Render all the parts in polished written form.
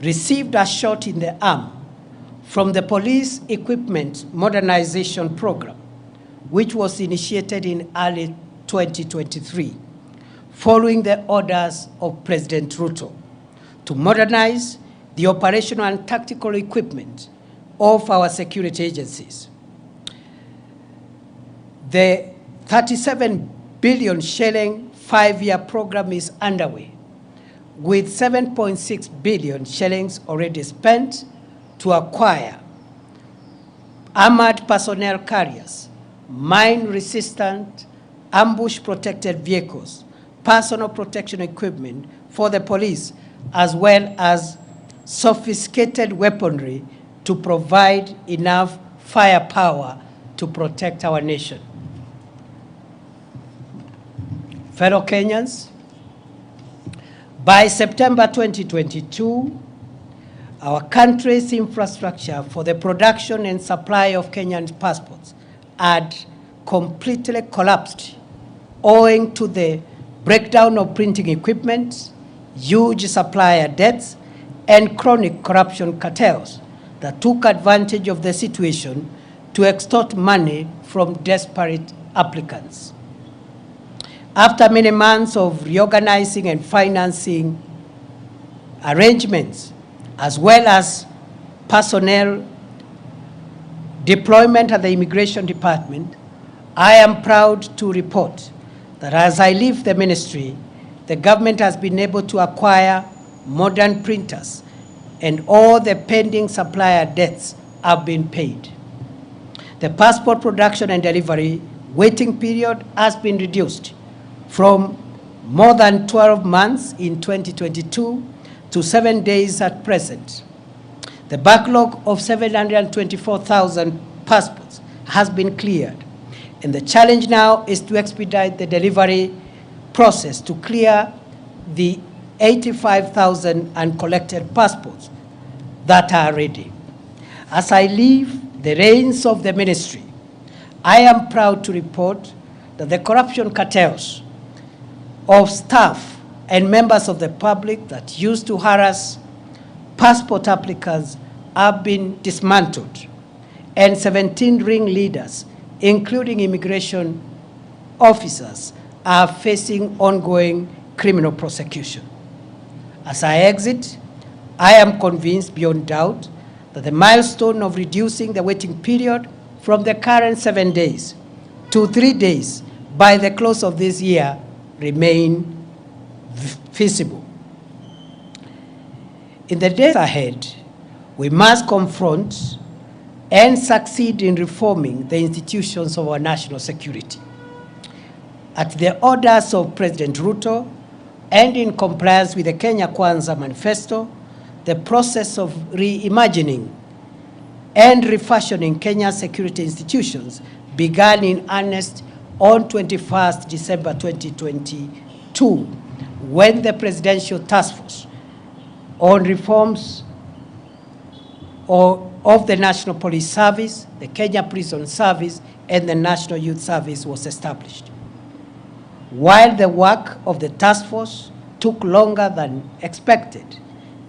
received a shot in the arm from the Police Equipment Modernization Program, which was initiated in early 2023, following the orders of President Ruto to modernize the operational and tactical equipment of our security agencies. The 37 billion shilling 5-year program is underway, with 7.6 billion shillings already spent to acquire armored personnel carriers, mine-resistant, ambush-protected vehicles, personal protection equipment for the police, as well as sophisticated weaponry to provide enough firepower to protect our nation. Fellow Kenyans, by September 2022, our country's infrastructure for the production and supply of Kenyan passports had completely collapsed owing to the breakdown of printing equipment, huge supplier debts, and chronic corruption cartels that took advantage of the situation to extort money from desperate applicants. After many months of reorganizing and financing arrangements, as well as personnel deployment at the Immigration Department, I am proud to report that as I leave the ministry, the government has been able to acquire modern printers and all the pending supplier debts have been paid. The passport production and delivery waiting period has been reduced from more than 12 months in 2022 to 7 days at present. The backlog of 724,000 passports has been cleared, and the challenge now is to expedite the delivery process to clear the 85,000 uncollected passports that are ready. As I leave the reins of the ministry, I am proud to report that the corruption cartels of staff and members of the public that used to harass passport applicants have been dismantled, and 17 ringleaders, including immigration officers, are facing ongoing criminal prosecution. As I exit, I am convinced beyond doubt that the milestone of reducing the waiting period from the current 7 days to 3 days by the close of this year remain feasible. In the days ahead, we must confront and succeed in reforming the institutions of our national security. At the orders of President Ruto and in compliance with the Kenya Kwanza Manifesto, the process of reimagining and refashioning Kenya's security institutions began in earnest on 21st December 2022, when the Presidential Task Force on Reforms of the National Police Service, the Kenya Prison Service, and the National Youth Service was established. While the work of the task force took longer than expected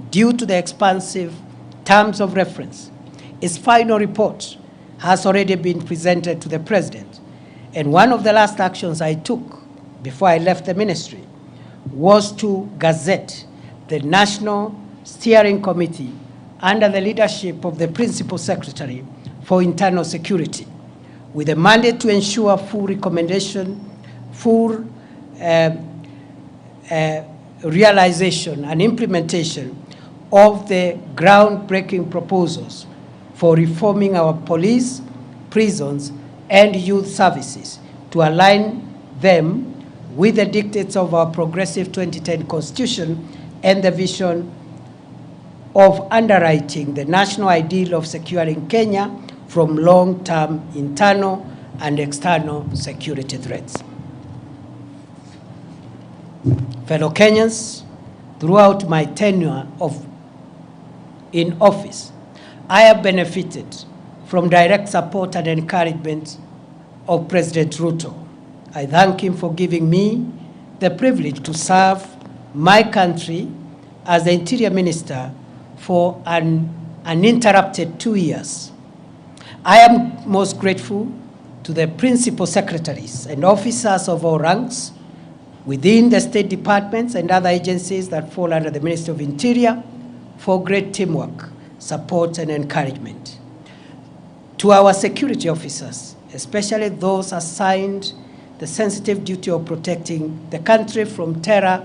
due to the expansive terms of reference, its final report has already been presented to the President, and one of the last actions I took before I left the ministry was to gazette the National Steering Committee under the leadership of the Principal Secretary for Internal Security, with a mandate to ensure full realization and implementation of the groundbreaking proposals for reforming our police, prisons, and youth services to align them with the dictates of our progressive 2010 Constitution and the vision of underwriting the national ideal of securing Kenya from long-term internal and external security threats. Fellow Kenyans, throughout my tenure in office, I have benefited from direct support and encouragement of President Ruto. I thank him for giving me the privilege to serve my country as the Interior Minister for an uninterrupted 2 years. I am most grateful to the principal secretaries and officers of all ranks within the state departments and other agencies that fall under the Ministry of Interior for great teamwork, support, and encouragement. To our security officers, especially those assigned the sensitive duty of protecting the country from terror,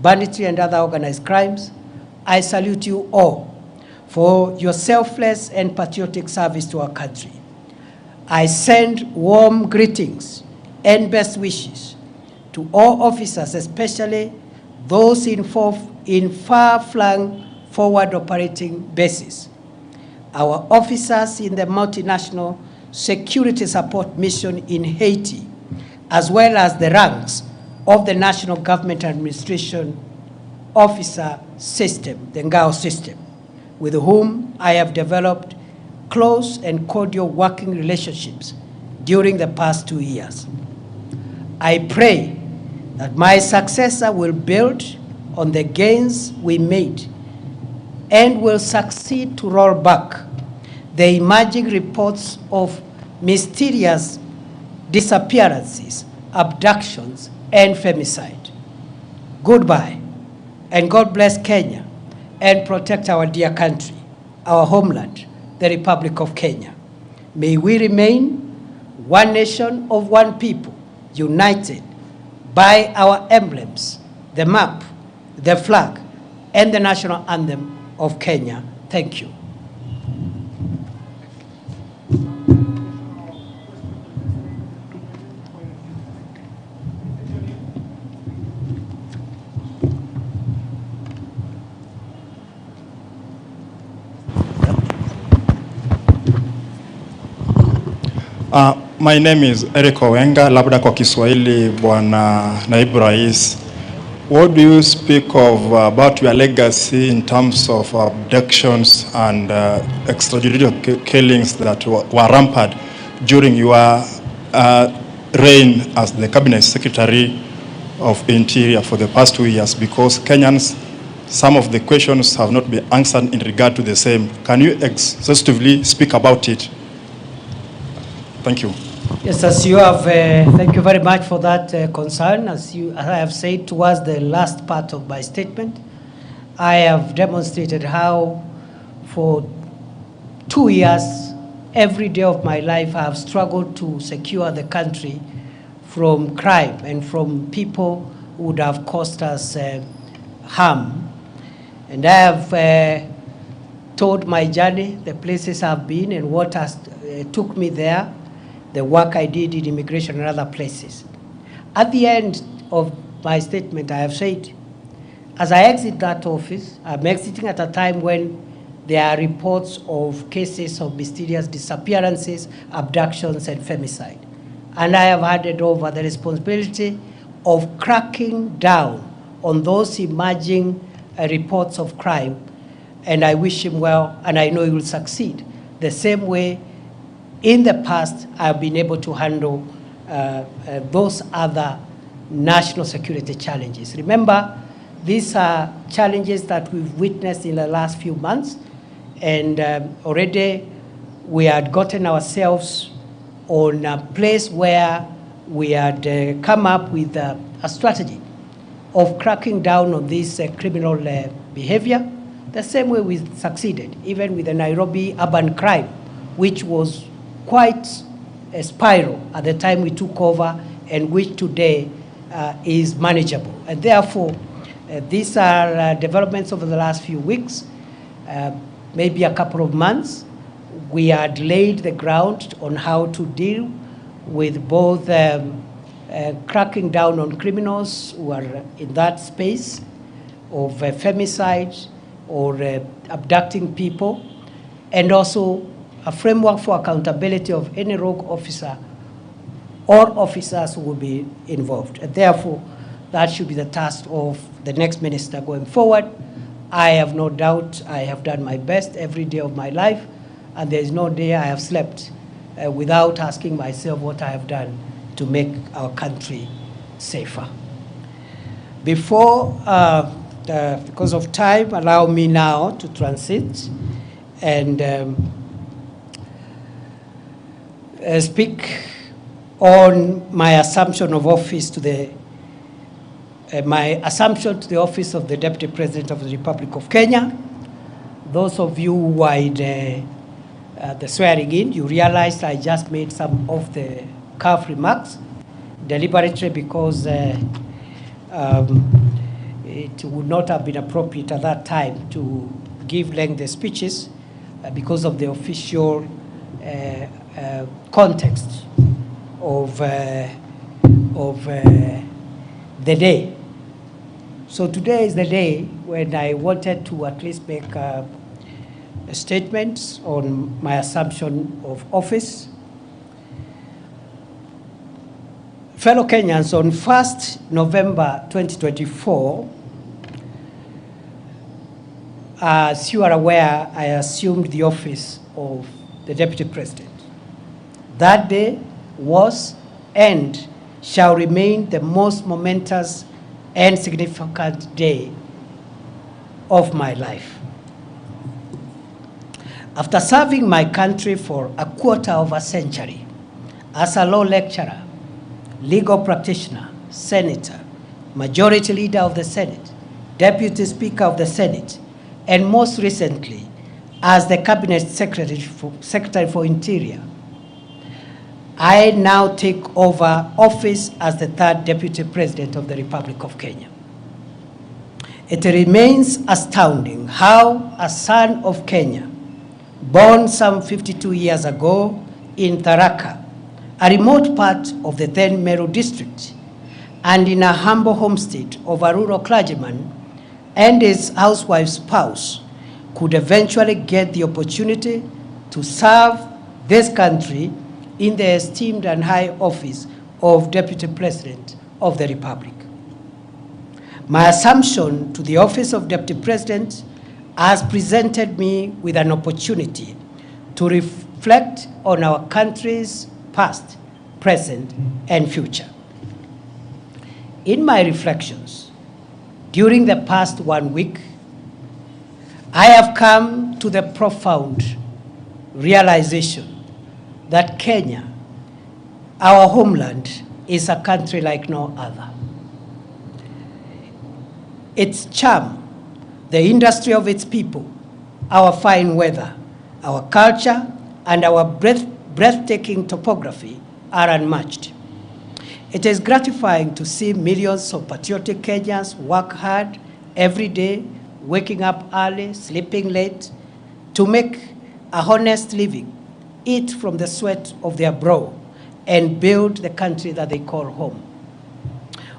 banditry, and other organized crimes, I salute you all for your selfless and patriotic service to our country. I send warm greetings and best wishes to all officers, especially those in far-flung forward operating bases, our officers in the multinational security support mission in Haiti, as well as the ranks of the National Government Administration Officer System, the NGAO system, with whom I have developed close and cordial working relationships during the past 2 years. I pray that my successor will build on the gains we made and will succeed to roll back the emerging reports of mysterious disappearances, abductions, and femicide. Goodbye, and God bless Kenya and protect our dear country, our homeland, the Republic of Kenya. May we remain one nation of one people, united by our emblems, the map, the flag, and the national anthem of Kenya. Thank you. My name is Eric Owenga, labda kwa Kiswahili Bwana Naibu Rais. What do you speak of about your legacy in terms of abductions and extrajudicial killings that were rampant during your reign as the Cabinet Secretary of Interior for the past 2 years? Because Kenyans, some of the questions have not been answered in regard to the same. Can you exhaustively speak about it? Thank you. Yes, as you have, thank you very much for that concern. As I have said towards the last part of my statement, I have demonstrated how for 2 years, every day of my life, I have struggled to secure the country from crime and from people who would have caused us harm. And I have told my journey, the places I've been and what has took me there, the work I did in immigration and other places. At the end of my statement, I have said, as I exit that office, I'm exiting at a time when there are reports of cases of mysterious disappearances, abductions, and femicide. And I have handed over the responsibility of cracking down on those emerging reports of crime. And I wish him well, and I know he will succeed. The same way in the past, I've been able to handle those other national security challenges. Remember, these are challenges that we've witnessed in the last few months, and already we had gotten ourselves on a place where we had come up with a strategy of cracking down on this criminal behavior, the same way we succeeded, even with the Nairobi urban crime, which was quite a spiral at the time we took over, and which today is manageable. And therefore, these are developments over the last few weeks, maybe a couple of months. We had laid the ground on how to deal with both cracking down on criminals who are in that space of femicide or abducting people, and also a framework for accountability of any rogue officer or officers who will be involved. And therefore, that should be the task of the next minister going forward. I have no doubt I have done my best every day of my life, and there is no day I have slept without asking myself what I have done to make our country safer. Before because of time, allow me now to transit and speak on my assumption of office to the office of the Deputy President of the Republic of Kenya. Those of you who were in the swearing in, you realized I just made some of the cuff remarks deliberately because it would not have been appropriate at that time to give lengthy speeches because of the official context of the day. So today is the day when I wanted to at least make statements on my assumption of office. Fellow Kenyans, on 1st November 2024, as you are aware, I assumed the office of the Deputy President. That day was and shall remain the most momentous and significant day of my life. After serving my country for a quarter of a century as a law lecturer, legal practitioner, senator, majority leader of the Senate, deputy speaker of the Senate, and most recently as the cabinet secretary for Interior, I now take over office as the third Deputy President of the Republic of Kenya. It remains astounding how a son of Kenya, born some 52 years ago in Tharaka, a remote part of the then Meru district, and in a humble homestead of a rural clergyman and his housewife's spouse, could eventually get the opportunity to serve this country in the esteemed and high office of Deputy President of the Republic. My assumption to the office of Deputy President has presented me with an opportunity to reflect on our country's past, present, and future. In my reflections, during the past 1 week, I have come to the profound realization that Kenya, our homeland, is a country like no other. Its charm, the industry of its people, our fine weather, our culture, and our breathtaking topography are unmatched. It is gratifying to see millions of patriotic Kenyans work hard every day, waking up early, sleeping late, to make a honest living, eat from the sweat of their brow, and build the country that they call home.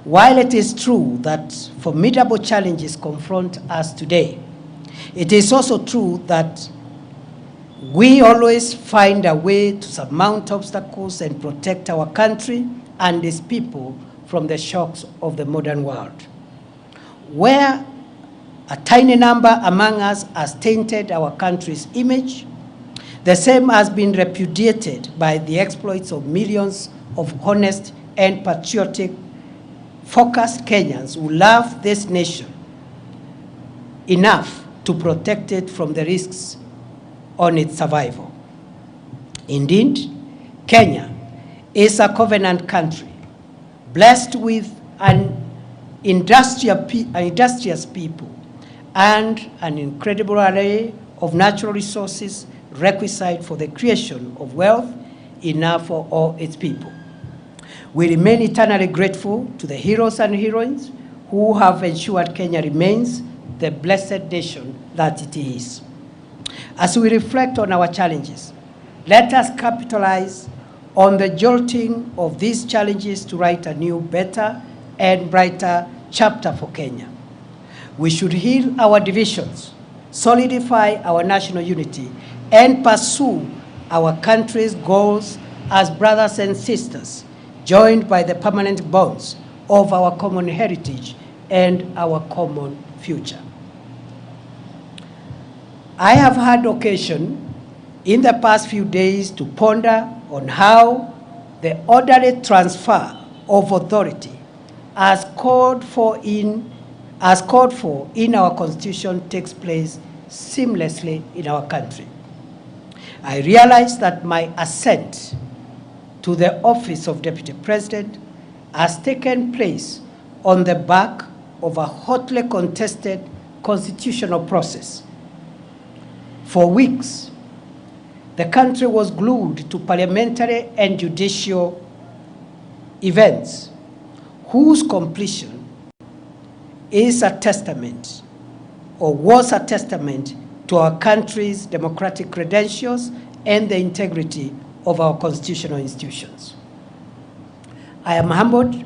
While it is true that formidable challenges confront us today, it is also true that we always find a way to surmount obstacles and protect our country and its people from the shocks of the modern world. Where a tiny number among us has tainted our country's image, the same has been repudiated by the exploits of millions of honest and patriotic, focused Kenyans who love this nation enough to protect it from the risks on its survival. Indeed, Kenya is a covenant country, blessed with an industrious people and an incredible array of natural resources requisite for the creation of wealth enough for all its people. We remain eternally grateful to the heroes and heroines who have ensured Kenya remains the blessed nation that it is. As we reflect on our challenges, let us capitalize on the jolting of these challenges to write a new, better, and brighter chapter for Kenya. We should heal our divisions, solidify our national unity, and pursue our country's goals as brothers and sisters, joined by the permanent bonds of our common heritage and our common future. I have had occasion in the past few days to ponder on how the orderly transfer of authority as called for in as called for in our Constitution, takes place seamlessly in our country. I realize that my ascent to the office of Deputy President has taken place on the back of a hotly contested constitutional process. For weeks, the country was glued to parliamentary and judicial events whose completion is a testament or was a testament to our country's democratic credentials and the integrity of our constitutional institutions. I am humbled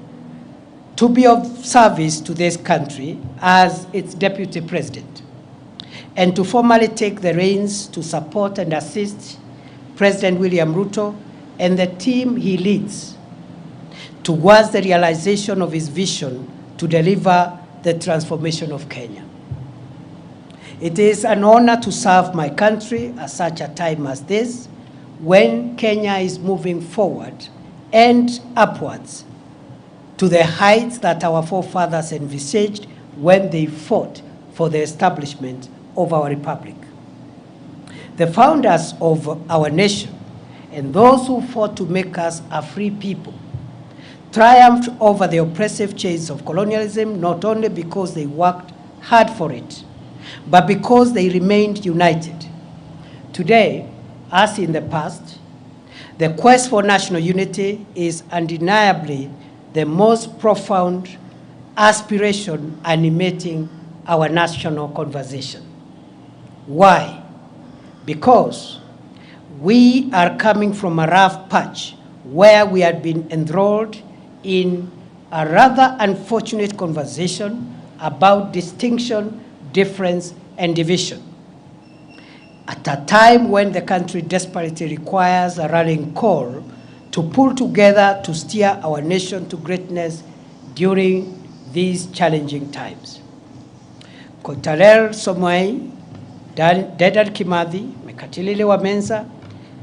to be of service to this country as its Deputy President, and to formally take the reins to support and assist President William Ruto and the team he leads towards the realization of his vision to deliver the transformation of Kenya. It is an honor to serve my country at such a time as this, when Kenya is moving forward and upwards to the heights that our forefathers envisaged when they fought for the establishment of our republic. The founders of our nation and those who fought to make us a free people triumphed over the oppressive chains of colonialism, not only because they worked hard for it, but because they remained united. Today, as in the past, the quest for national unity is undeniably the most profound aspiration animating our national conversation. Why? Because we are coming from a rough patch where we had been enthralled in a rather unfortunate conversation about distinction, difference, and division. At a time when the country desperately requires a rallying call to pull together to steer our nation to greatness during these challenging times. Kotaler Somai, Dedan Kimathi, Mekatilile Wamenza,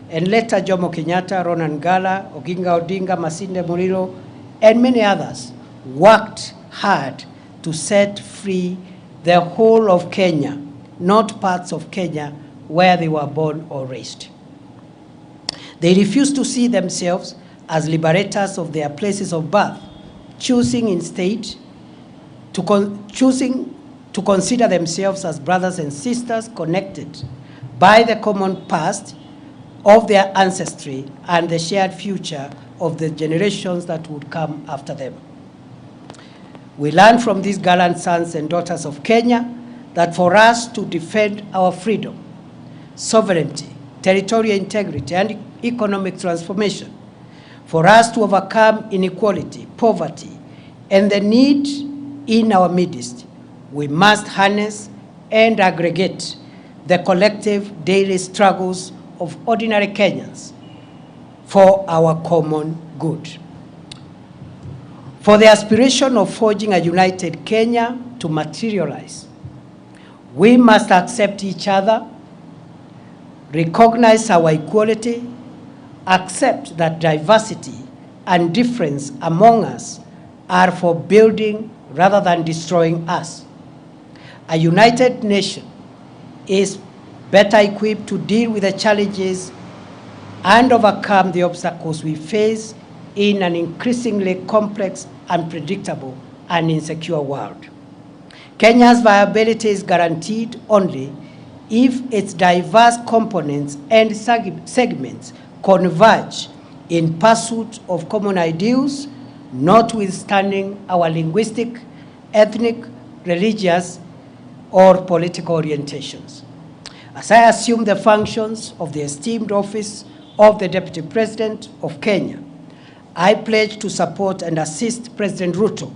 and later Jomo Kenyatta, Ronan Gala, Oginga Odinga, Masinde Muliro, and many others worked hard to set free the whole of Kenya, not parts of Kenya where they were born or raised. They refused to see themselves as liberators of their places of birth, choosing instead to consider themselves as brothers and sisters connected by the common past of their ancestry and the shared future of the generations that would come after them. We learn from these gallant sons and daughters of Kenya that for us to defend our freedom, sovereignty, territorial integrity, and economic transformation, for us to overcome inequality, poverty, and the need in our midst, we must harness and aggregate the collective daily struggles of ordinary Kenyans for our common good. For the aspiration of forging a united Kenya to materialize, we must accept each other, recognize our equality, accept that diversity and difference among us are for building rather than destroying us. A united nation is better equipped to deal with the challenges and overcome the obstacles we face in an increasingly complex, unpredictable, and insecure world. Kenya's viability is guaranteed only if its diverse components and segments converge in pursuit of common ideals, notwithstanding our linguistic, ethnic, religious, or political orientations. As I assume the functions of the esteemed office of the Deputy President of Kenya, I pledge to support and assist President Ruto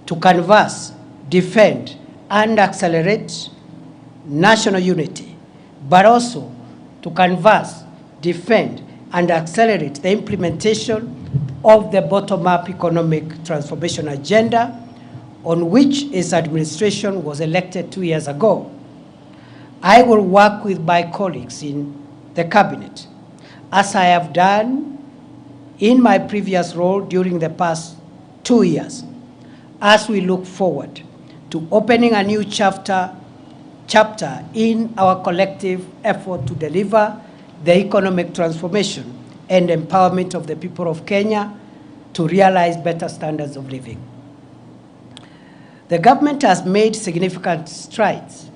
to canvass, defend, and accelerate national unity, but also to canvass, defend, and accelerate the implementation of the bottom-up economic transformation agenda on which his administration was elected 2 years ago. I will work with my colleagues in the cabinet, as I have done in my previous role during the past 2 years, as we look forward to opening a new chapter in our collective effort to deliver the economic transformation and empowerment of the people of Kenya to realize better standards of living. The government has made significant strides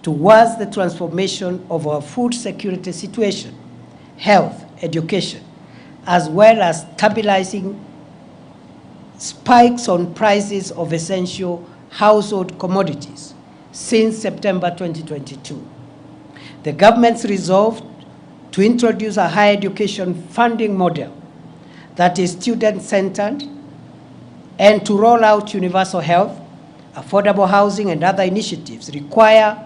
towards the transformation of our food security situation, health, education, as well as stabilizing spikes on prices of essential household commodities since September 2022. The government's resolve to introduce a higher education funding model that is student-centered and to roll out universal health, affordable housing, and other initiatives require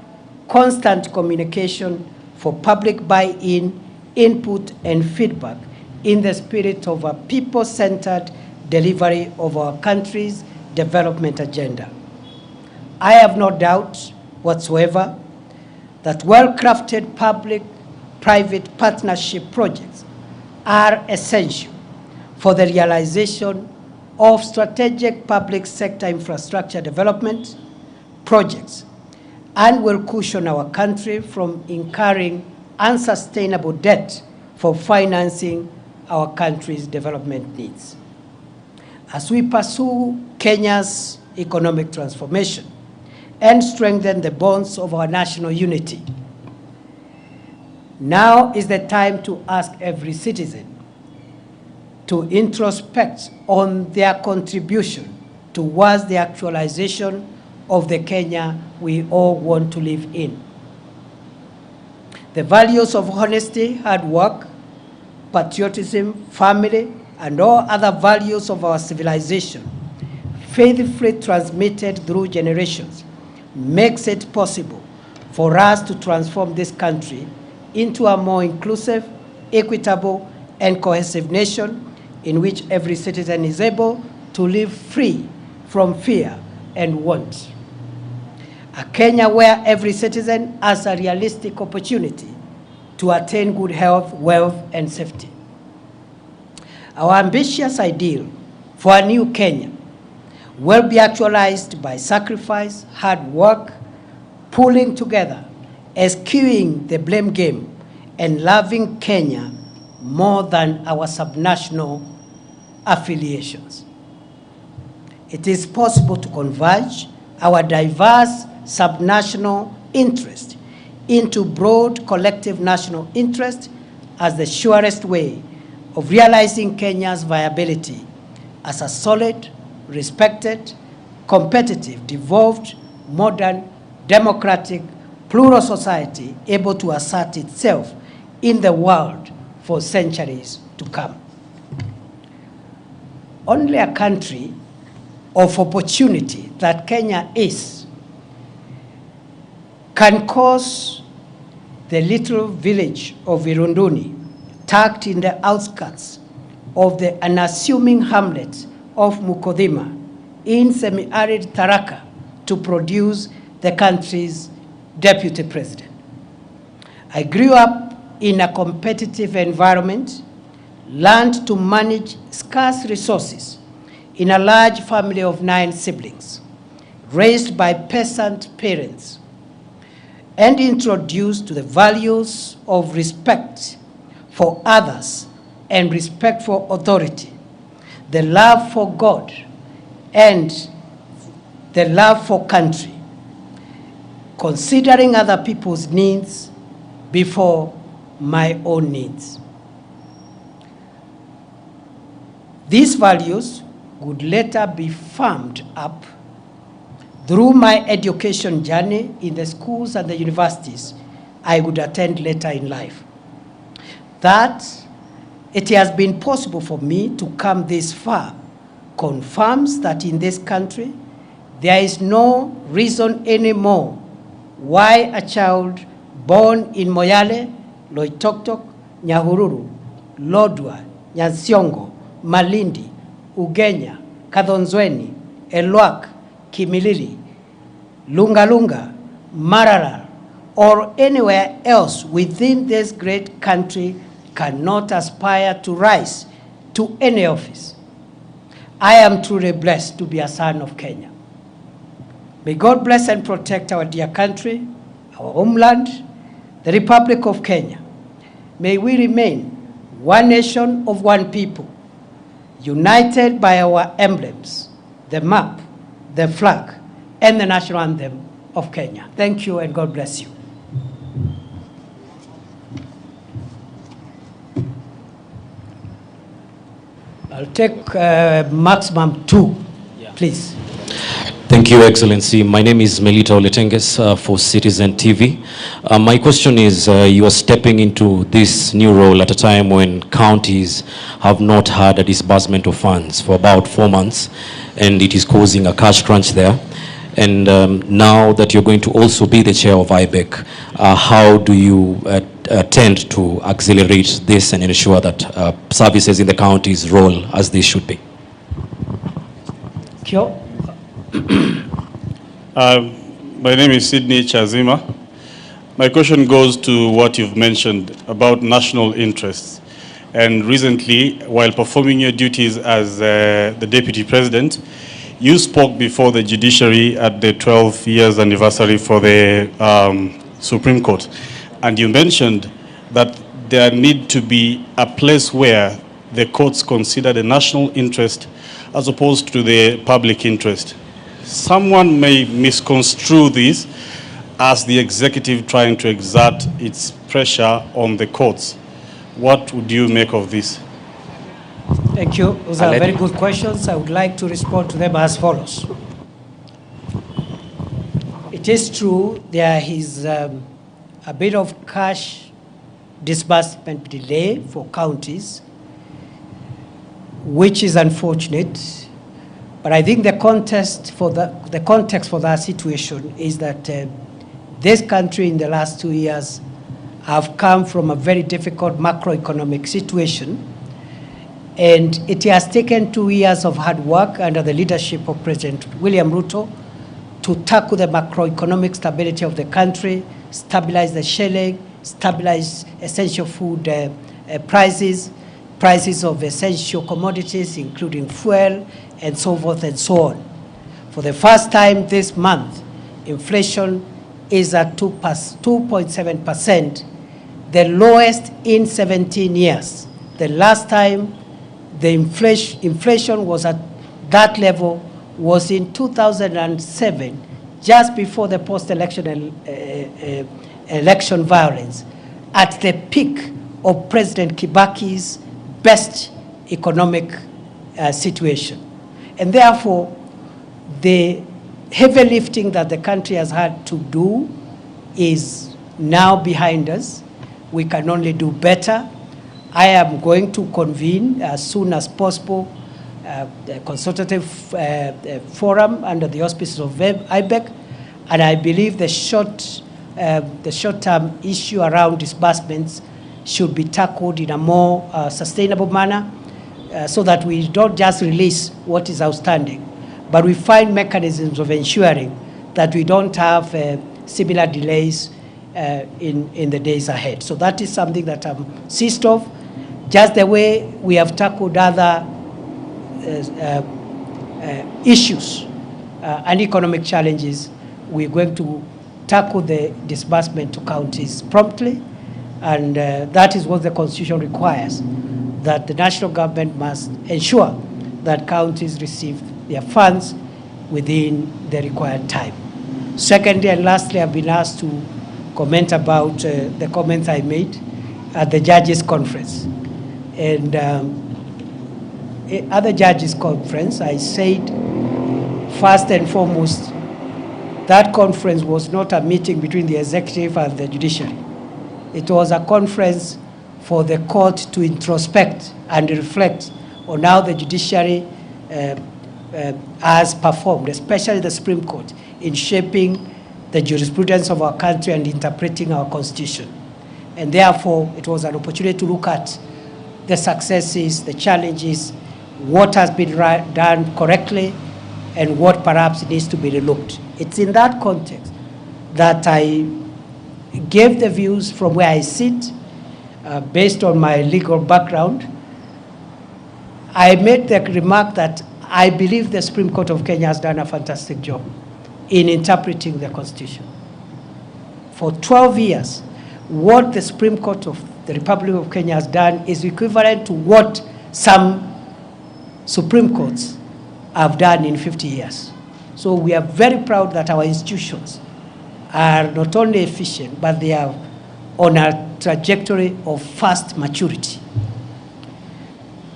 constant communication for public buy-in, input, and feedback in the spirit of a people-centered delivery of our country's development agenda. I have no doubt whatsoever that well-crafted public-private partnership projects are essential for the realization of strategic public sector infrastructure development projects and will cushion our country from incurring unsustainable debt for financing our country's development needs. As we pursue Kenya's economic transformation and strengthen the bonds of our national unity, now is the time to ask every citizen to introspect on their contribution towards the actualization of the Kenya we all want to live in. The values of honesty, hard work, patriotism, family, and all other values of our civilization, faithfully transmitted through generations, makes it possible for us to transform this country into a more inclusive, equitable, and cohesive nation in which every citizen is able to live free from fear and want. A Kenya where every citizen has a realistic opportunity to attain good health, wealth, and safety. Our ambitious ideal for a new Kenya will be actualized by sacrifice, hard work, pulling together, eschewing the blame game, and loving Kenya more than our subnational affiliations. It is possible to converge our diverse subnational interest into broad collective national interest as the surest way of realizing Kenya's viability as a solid, respected, competitive, devolved, modern, democratic, plural society able to assert itself in the world for centuries to come. Only a country of opportunity that Kenya is can cause the little village of Irunduni, tucked in the outskirts of the unassuming hamlet of Mukodhima in semi-arid Tharaka, to produce the country's deputy president. I grew up in a competitive environment, learned to manage scarce resources in a large family of 9 siblings, raised by peasant parents, and introduced to the values of respect for others and respect for authority, the love for God, and the love for country, considering other people's needs before my own needs. These values would later be firmed up through my education journey in the schools and the universities I would attend later in life. That it has been possible for me to come this far confirms that in this country there is no reason anymore why a child born in Moyale, Loitoktok, Nyahururu, Lodwar, Nyansiongo, Malindi, Ugenya, Kadhonzweni, Elwak, Kimilili, Lungalunga, Maralal, or anywhere else within this great country cannot aspire to rise to any office. I am truly blessed to be a son of Kenya. May God bless and protect our dear country, our homeland, the Republic of Kenya. May we remain one nation of one people, united by our emblems, the map, the flag, and the national anthem of Kenya. Thank you and God bless you. I'll take maximum 2, please. Thank you, Excellency. My name is Melita Oletenges for Citizen TV. My question is, you are stepping into this new role at a time when counties have not had a disbursement of funds for about 4 months, and it is causing a cash crunch there. And now that you're going to also be the chair of IBEC, how do you tend to accelerate this and ensure that services in the counties roll as they should be? Kyo? My name is Sydney Chazima. My question goes to what you've mentioned about national interests. And recently, while performing your duties as the Deputy President, you spoke before the judiciary at the 12 years anniversary for the Supreme Court. And you mentioned that there need to be a place where the courts consider the national interest as opposed to the public interest. Someone may misconstrue this as the executive trying to exert its pressure on the courts. What would you make of this? Thank you. Those are very good questions. I would like to respond to them as follows. It is true there is a bit of cash disbursement delay for counties, which is unfortunate. But I think the context for that situation is that this country in the last 2 years have come from a very difficult macroeconomic situation. And it has taken 2 years of hard work under the leadership of President William Ruto to tackle the macroeconomic stability of the country, stabilize the shilling, stabilize essential food prices of essential commodities, including fuel, and so forth and so on. For the first time this month, inflation is at 2.7%, the lowest in 17 years. The last time the inflation was at that level was in 2007, just before the post-election election violence, at the peak of President Kibaki's best economic situation. And therefore, the heavy lifting that the country has had to do is now behind us. We can only do better. I am going to convene as soon as possible the consultative forum under the auspices of IBEC, and I believe the short-term issue around disbursements should be tackled in a more sustainable manner, so that we don't just release what is outstanding, but we find mechanisms of ensuring that we don't have similar delays in the days ahead. So that is something that I'm seized of. Just the way we have tackled other issues and economic challenges, we're going to tackle the disbursement to counties promptly, and that is what the Constitution requires, that the national government must ensure that counties receive their funds within the required time. Secondly and lastly, I've been asked to comment about the comments I made at the Judges Conference. And at the Judges Conference, I said, first and foremost, that conference was not a meeting between the executive and the judiciary. It was a conference for the court to introspect and reflect on how the judiciary has performed, especially the Supreme Court, in shaping the jurisprudence of our country and interpreting our Constitution. And therefore, it was an opportunity to look at the successes, the challenges, what has been done correctly, and what perhaps needs to be relooked. It's in that context that I gave the views from where I sit, based on my legal background. I made the remark that I believe the Supreme Court of Kenya has done a fantastic job in interpreting the Constitution. For 12 years, what the Supreme Court of the Republic of Kenya has done is equivalent to what some Supreme Courts have done in 50 years. So we are very proud that our institutions are not only efficient, but they are on a trajectory of fast maturity.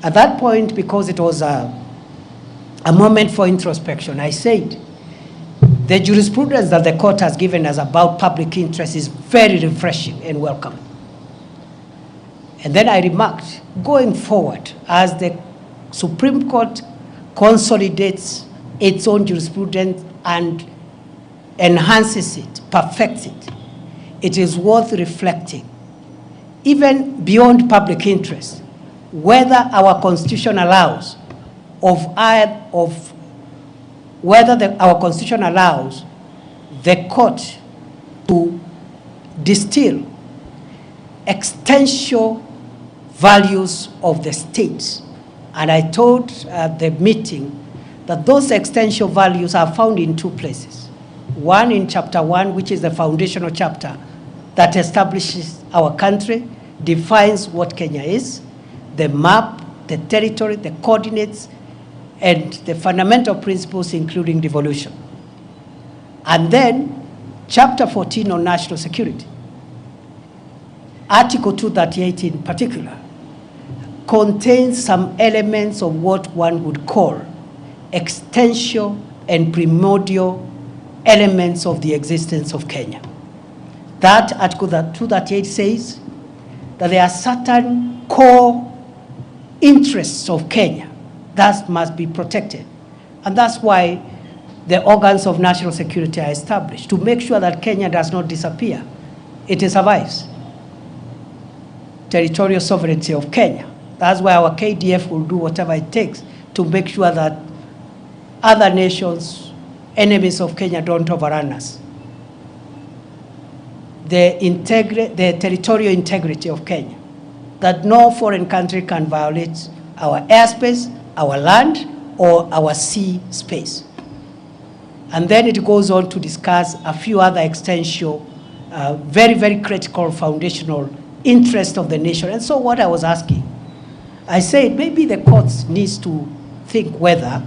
At that point, because it was a moment for introspection, I said, the jurisprudence that the court has given us about public interest is very refreshing and welcome. And then I remarked, going forward, as the Supreme Court consolidates its own jurisprudence and enhances it, perfects it, it is worth reflecting, even beyond public interest, whether our Constitution allows our Constitution allows the court to distill existential values of the state. And I told the meeting that those existential values are found in two places. One in chapter 1, which is the foundational chapter that establishes our country, defines what Kenya is, the map, the territory, the coordinates, and the fundamental principles, including devolution. And then, chapter 14 on national security. Article 238 in particular contains some elements of what one would call existential and primordial elements of the existence of Kenya. That Article 238 says that there are certain core interests of Kenya that must be protected. And that's why the organs of national security are established, to make sure that Kenya does not disappear. It survives. Territorial sovereignty of Kenya. That's why our KDF will do whatever it takes to make sure that other nations, enemies of Kenya, don't overrun us. The territorial integrity of Kenya, that no foreign country can violate our airspace, our land, or our sea space. And then it goes on to discuss a few other existential, very, very critical foundational interests of the nation. And so what I was asking, I said maybe the courts needs to think whether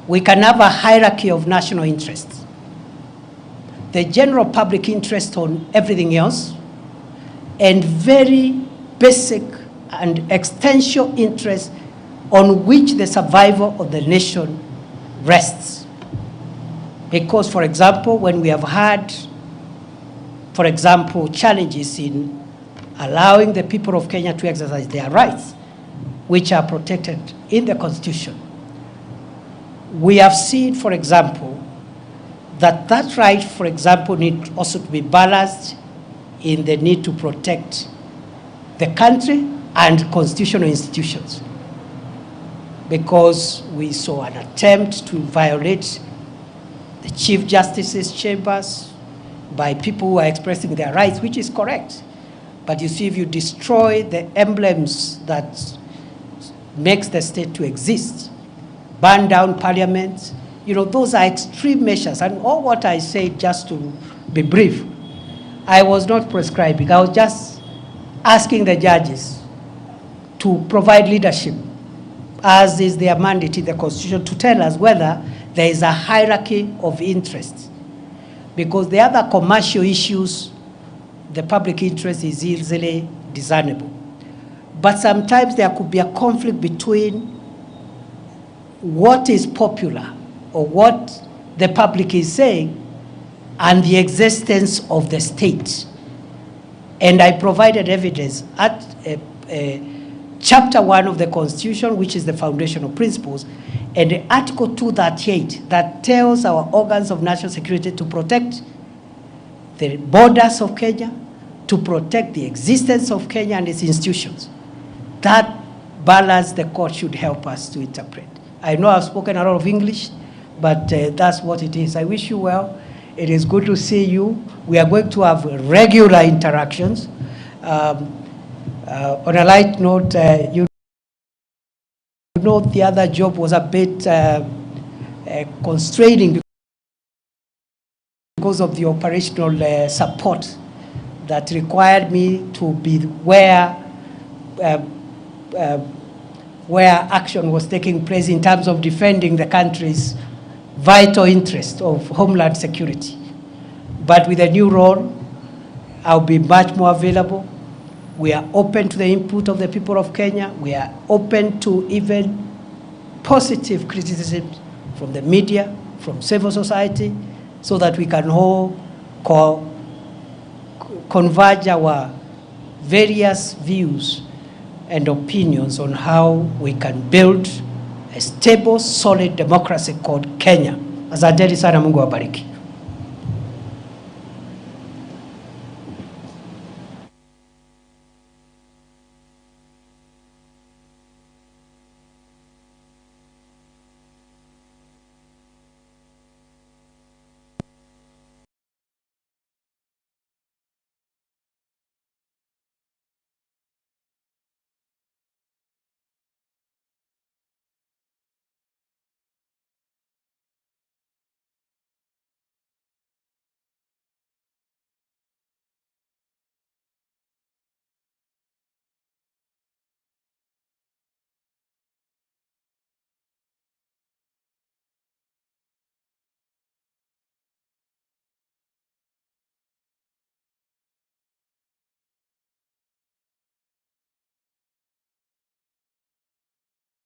we can have a hierarchy of national interests. The general public interest on everything else, and very basic and existential interest on which the survival of the nation rests. Because, for example, when we have had, for example, challenges in allowing the people of Kenya to exercise their rights, which are protected in the Constitution, we have seen, for example, that that right, for example, needs also to be balanced in the need to protect the country and constitutional institutions. Because we saw an attempt to violate the Chief Justice's chambers by people who are expressing their rights, which is correct. But you see, if you destroy the emblems that makes the state to exist, burn down parliament, you know, those are extreme measures. And all what I said, just to be brief, I was not prescribing. I was just asking the judges to provide leadership, as is their mandate in the Constitution, to tell us whether there is a hierarchy of interests. Because the other commercial issues, the public interest is easily discernible. But sometimes there could be a conflict between what is popular or what the public is saying and the existence of the state. And I provided evidence at chapter 1 of the Constitution, which is the foundational principles, and Article 238 that tells our organs of national security to protect the borders of Kenya, to protect the existence of Kenya and its institutions. That balance the court should help us to interpret. I know I've spoken a lot of English, but that's what it is. I wish you well. It is good to see you. We are going to have regular interactions. On a light note, you know the other job was a bit constraining because of the operational support that required me to be where action was taking place in terms of defending the country's vital interest of homeland security. But with a new role, I'll be much more available. We are open to the input of the people of Kenya. We are open to even positive criticism from the media, from civil society, so that we can all converge our various views and opinions on how we can build a stable, solid democracy called Kenya. Asanteni sana, Mungu awabariki.